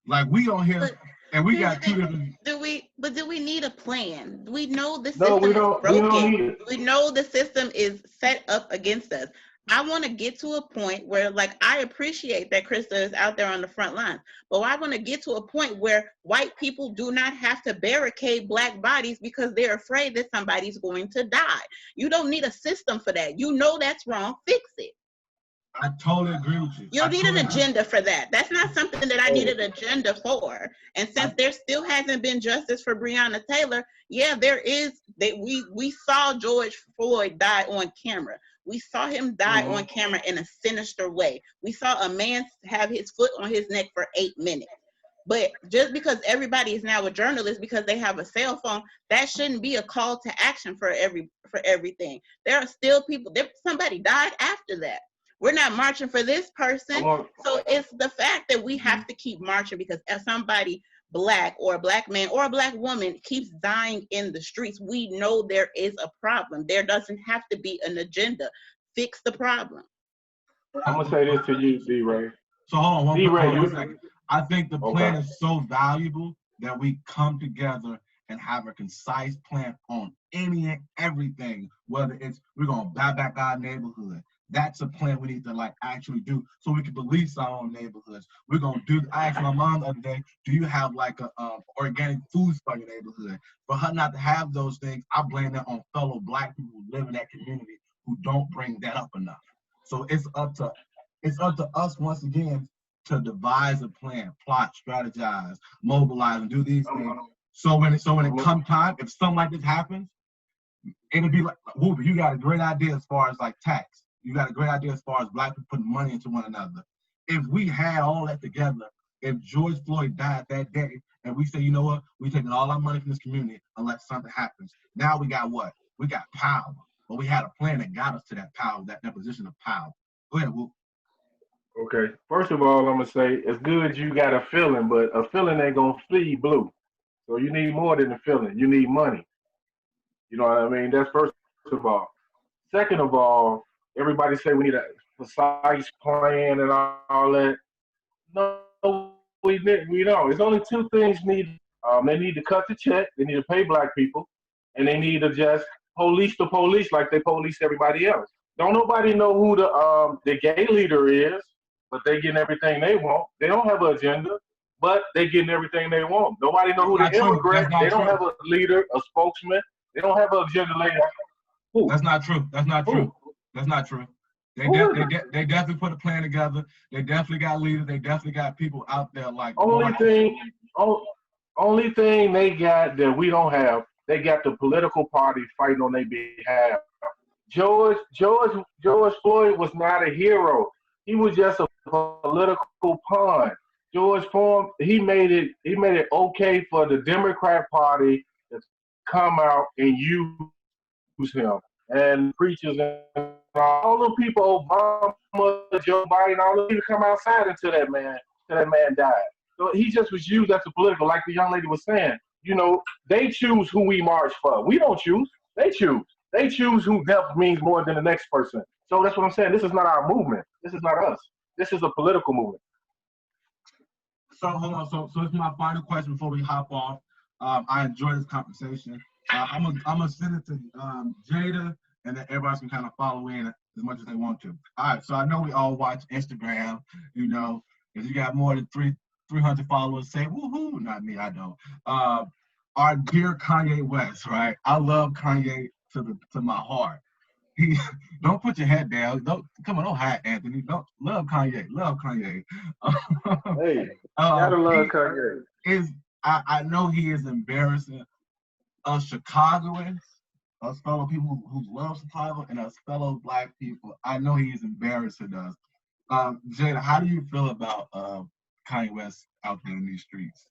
Like we on here and we got two different. Do we need a plan? We know the No, system we is don't broken. need it. We know the system is set up against us. I want to get to a point where, like, I appreciate that Krista is out there on the front line, but I want to get to a point where white people do not have to barricade Black bodies because they're afraid that somebody's going to die. You don't need a system for that. You know that's wrong. Fix it. I totally agree with you. You'll need an agenda for that. That's not something that I need an agenda for. And since there still hasn't been justice for Breonna Taylor, yeah, there is. We saw George Floyd die on camera. We saw him die on camera in a sinister way. We saw a man have his foot on his neck for 8 minutes. But just because everybody is now a journalist because they have a cell phone, that shouldn't be a call to action for everything. There are still people. Somebody died after that. We're not marching for this person. So it's the fact that we have to keep marching because if somebody Black or a Black man or a Black woman keeps dying in the streets, we know there is a problem. There doesn't have to be an agenda. Fix the problem. I'm gonna say this to you, D-Ray. So hold on, D-Ray, second. I think the plan is so valuable that we come together and have a concise plan on any and everything, whether it's we're gonna buy back our neighborhood. That's a plan we need to like actually do so we can police our own neighborhoods. We're gonna do. I asked my mom the other day, do you have like a organic food for your neighborhood? For her not to have those things, I blame that on fellow Black people who live in that community who don't bring that up enough. So it's up to us once again to devise a plan, plot, strategize, mobilize, and do these things. So when it comes time, if something like this happens, it'll be like, Whoopi, you got a great idea as far as like tax. You got a great idea as far as Black people putting money into one another. If we had all that together, if George Floyd died that day, and we say, you know what, we're taking all our money from this community unless something happens. Now we got what? We got power. But we had a plan that got us to that power, that position of power. Go ahead, Whoop. Okay. First of all, I'm gonna say it's good you got a feeling, but a feeling ain't gonna feed blue. So you need more than a feeling. You need money. You know what I mean? That's first of all. Second of all, everybody say we need a precise plan and all that. No, we don't. There's only two things needed. They need to cut the check. They need to pay Black people, and they need to just police the police like they police everybody else. Don't nobody know who the gay leader is, but they getting everything they want. They don't have an agenda, but they getting everything they want. Nobody know who the immigrant. They don't have a leader, a spokesman. They don't have an agenda later. That's not true. That's not true. That's not true. They definitely put a plan together. They definitely got leaders. They definitely got people out there like. Only thing they got that we don't have, they got the political party fighting on their behalf. George Floyd was not a hero. He was just a political pawn. He made it okay for the Democrat Party to come out and use him. And preachers and all the people, Obama, Joe Biden, all the people come outside until that man died. So he just was used as a political, like the young lady was saying. You know, they choose who we march for. We don't choose. They choose. They choose who death means more than the next person. So that's what I'm saying. This is not our movement. This is not us. This is a political movement. So hold on. So this is my final question before we hop off. I enjoyed this conversation. I'm gonna send it to Jada, and then everybody can kind of follow in as much as they want to. All right. So I know we all watch Instagram. You know, if you got more than 300 followers, say woohoo. Not me. I don't. Our dear Kanye West, right? I love Kanye to my heart. He don't put your head down. Don't hide, Anthony. Don't love Kanye. Love Kanye. Hey, gotta love Kanye. I know he is embarrassing us Chicagoans, us fellow people who love Chicago, and us fellow Black people. I know he is embarrassing us. Jada, how do you feel about Kanye West out there in these streets?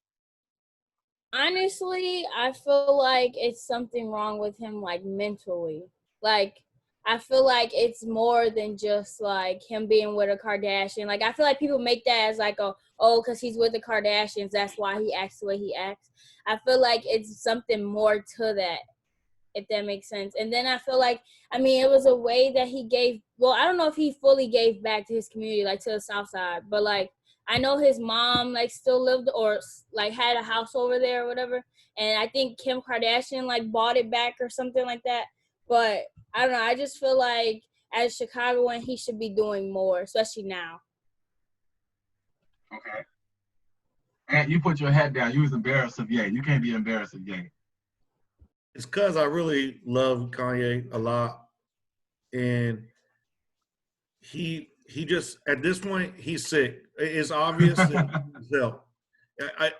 Honestly, I feel like it's something wrong with him, like mentally. Like, I feel like it's more than just like him being with a Kardashian. Like, I feel like people make that as like because he's with the Kardashians, that's why he acts the way he acts. I feel like it's something more to that, if that makes sense. And then I feel like, I mean, it was a way that he gave, well, I don't know if he fully gave back to his community, like to the South Side, but like, I know his mom like still lived or like had a house over there or whatever. And I think Kim Kardashian like bought it back or something like that. But I don't know. I just feel like as Chicagoan, he should be doing more, especially now. Okay. And you put your head down. You was embarrassed of Ye. You can't be embarrassed of Ye. It's because I really love Kanye a lot. And he just at this point he's sick. It's obvious that he's help.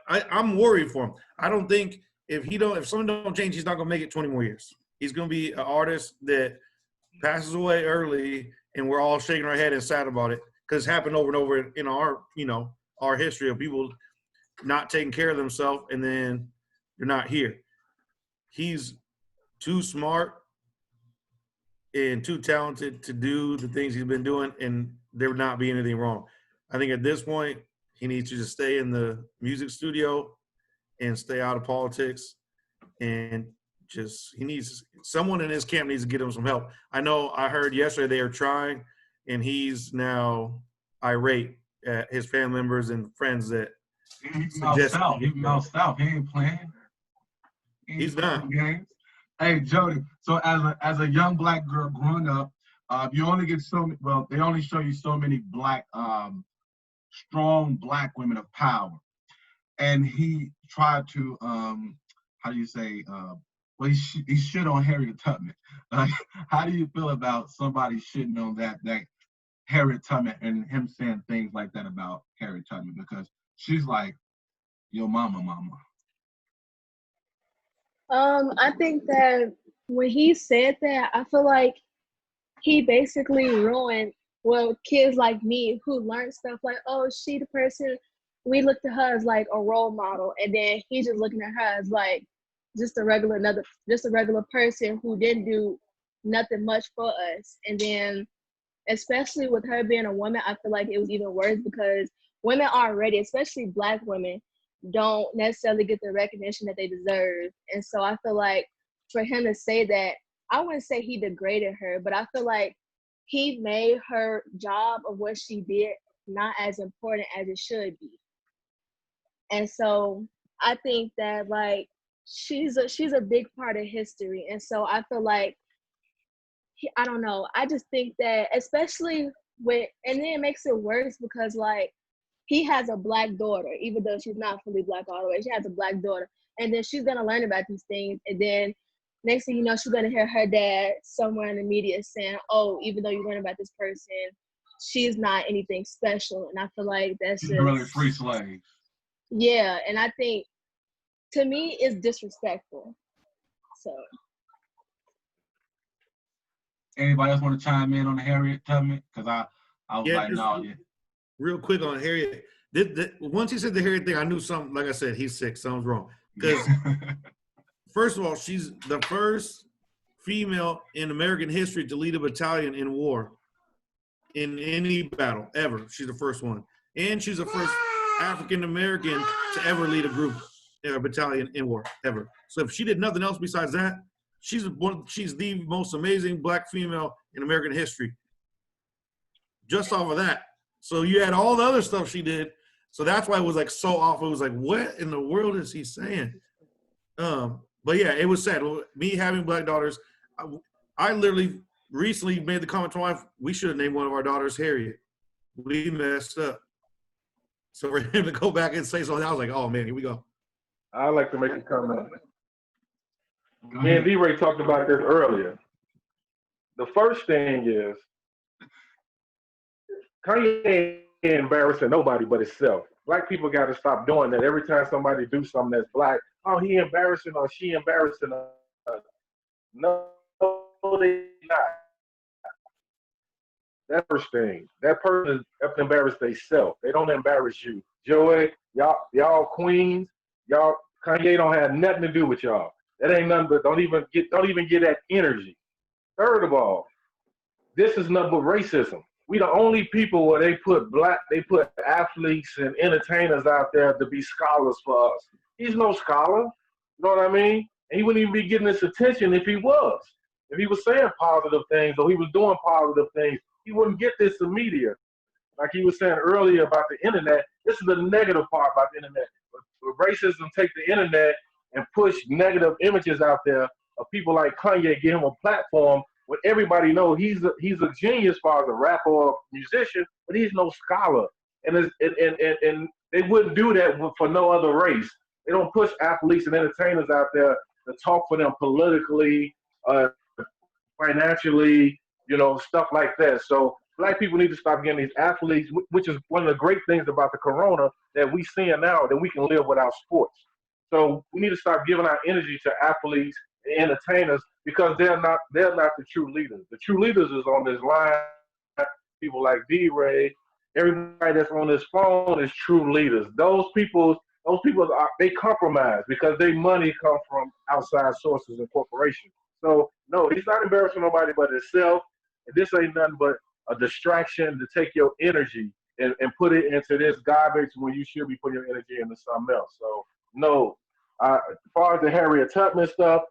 I'm worried for him. I don't think if someone don't change, he's not gonna make it 20 more years. He's gonna be an artist that passes away early, and we're all shaking our head and sad about it because it's happened over and over in our history of people not taking care of themselves and then they're not here. He's too smart and too talented to do the things he's been doing, and there would not be anything wrong. I think at this point, he needs to just stay in the music studio and stay out of politics, and he needs someone in his camp needs to get him some help. I know I heard yesterday they are trying, and he's now irate at his family members and friends that He's mouse out. He ain't playing. He's not. Games. Hey, Jody. So as a young black girl growing up, you only get they only show you so many black, strong black women of power. And he tried to, how do you say, he shit on Harriet Tubman. How do you feel about somebody shitting on that Harriet Tubman and him saying things like that about Harriet Tubman? Because she's like, your mama. I think that when he said that, I feel like he basically ruined kids like me who learned stuff like, oh, she the person, we looked at her as like a role model, and then he's just looking at her as like just a regular person who didn't do nothing much for us. And then especially with her being a woman, I feel like it was even worse because women already, especially black women, don't necessarily get the recognition that they deserve. And so I feel like for him to say that, I wouldn't say he degraded her, but I feel like he made her job of what she did not as important as it should be. And so I think that like she's a big part of history. And so I feel like I don't know. I just think that especially and then it makes it worse because like he has a black daughter, even though she's not fully black all the way. She has a black daughter. And then she's going to learn about these things. And then next thing you know, she's going to hear her dad somewhere in the media saying, oh, even though you learn about this person, she's not anything special. And I feel like that's just really free slaves. Yeah. And I think to me it's disrespectful. So anybody else want to chime in on the Harriet Tubman? Because I was like, no, yeah. Real quick on Harriet. Once he said the Harriet thing, I knew something. Like I said, he's sick. Something's wrong. Because first of all, she's the first female in American history to lead a battalion in war, in any battle ever. She's the first one, and she's the first African American to ever lead a battalion in war ever. So if she did nothing else besides that, she's the most amazing black female in American history. Just off of that. So you had all the other stuff she did. So that's why it was like so awful. It was like, what in the world is he saying? But yeah, it was sad. Me having black daughters, I literally recently made the comment to my wife, we should have named one of our daughters Harriet. We messed up. So for him to go back and say something, I was like, oh man, here we go. I'd like to make a comment. Me and D-Ray talked about this earlier. The first thing is, Kanye ain't embarrassing nobody but himself. Black people got to stop doing that. Every time somebody do something that's black, oh, he embarrassing or she embarrassing us. No, they not. That first thing. That person have to embarrass themselves. They don't embarrass you. Joey, y'all queens, y'all Kanye don't have nothing to do with y'all. That ain't nothing but don't even get that energy. Third of all, this is nothing but racism. We the only people where they put athletes and entertainers out there to be scholars for us. He's no scholar, you know what I mean? And he wouldn't even be getting this attention if he was. If he was saying positive things or he was doing positive things, he wouldn't get this in media. Like he was saying earlier about the internet, this is the negative part about the internet. Racism take the internet and push negative images out there of people like Kanye, give him a platform when everybody knows he's a genius as far as a rapper or musician, but he's no scholar. And they wouldn't do that for no other race. They don't push athletes and entertainers out there to talk for them politically, financially, stuff like that. So Black people need to stop getting these athletes, which is one of the great things about the corona that we seeing now, that we can live without sports. So we need to stop giving our energy to athletes and entertainers because they're not the true leaders. The true leaders is on this line. People like D-Ray, everybody that's on this phone is true leaders. Those people they compromise because their money comes from outside sources and corporations. So no, he's not embarrassing nobody but himself. And this ain't nothing but a distraction to take your energy and put it into this garbage when you should be putting your energy into something else. So no, as far as the Harriet Tubman stuff,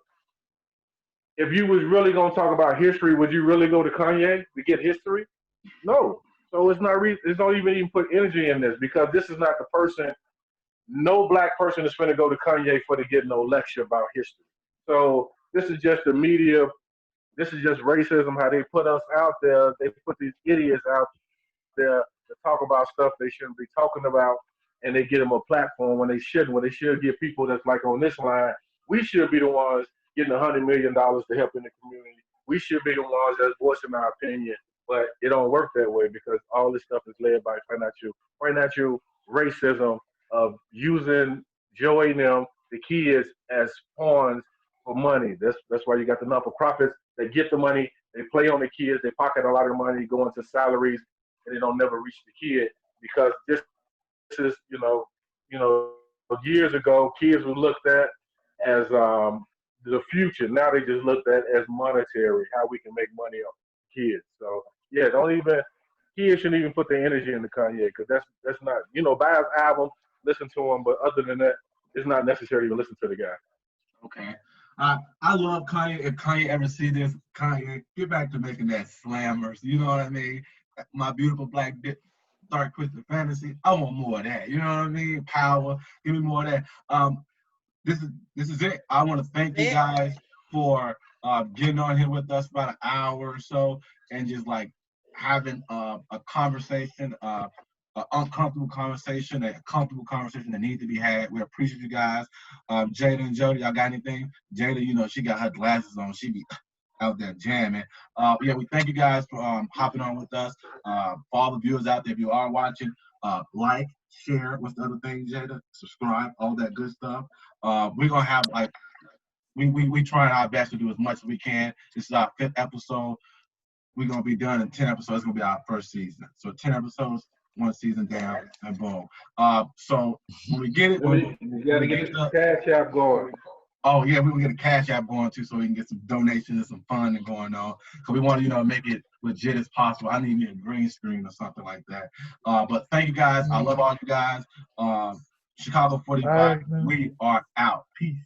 if you was really gonna talk about history, would you really go to Kanye to get history? No. So it's not. It's not even put energy in this because this is not the person. No black person is going to go to Kanye for to get no lecture about history. So this is just the media. This is just racism. How they put us out there. They put these idiots out there to talk about stuff they shouldn't be talking about, and they get them a platform when they shouldn't. When they should get people that's like on this line. We should be the ones getting $100 million to help in the community. We should be the ones that's voicing our opinion. But it don't work that way because all this stuff is led by financial racism of using Joey and them, the kids, as pawns for money. That's why you got the non-for-profits. They get the money, they play on the kids, they pocket a lot of money, go into salaries, and they don't never reach the kid because this is, years ago, kids were looked at as the future. Now they just looked at as monetary, how we can make money off kids. So yeah, kids shouldn't even put their energy into Kanye because that's not, buy his album, listen to him, but other than that, it's not necessary to listen to the guy. Okay. I love Kanye. If Kanye ever see this, Kanye, get back to making that slammers. You know what I mean? My beautiful black dark twisted fantasy. I want more of that. You know what I mean? Power. Give me more of that. This is it. I want to thank you guys for getting on here with us about an hour or so and just like having a conversation, an uncomfortable conversation, a comfortable conversation that needs to be had. We appreciate you guys. Jada and Jody, y'all got anything? Jada, she got her glasses on. She be out there jamming. Yeah, we thank you guys for hopping on with us. For all the viewers out there, if you are watching, like, share, what's the other thing, Jada? Subscribe, all that good stuff. We're gonna have we trying our best to do as much as we can. This is our 5th episode. We're gonna be done in 10 episodes. It's gonna be our first season. So 10 episodes, 1 season down, and boom. So when we get it, we gotta get the Cash App going. Oh yeah, we will get a Cash App going too, so we can get some donations and some fun and going on. Cause we want to, make it legit as possible. I need me a green screen or something like that. But thank you guys. I love all you guys. Chicago 45. We are out. Peace.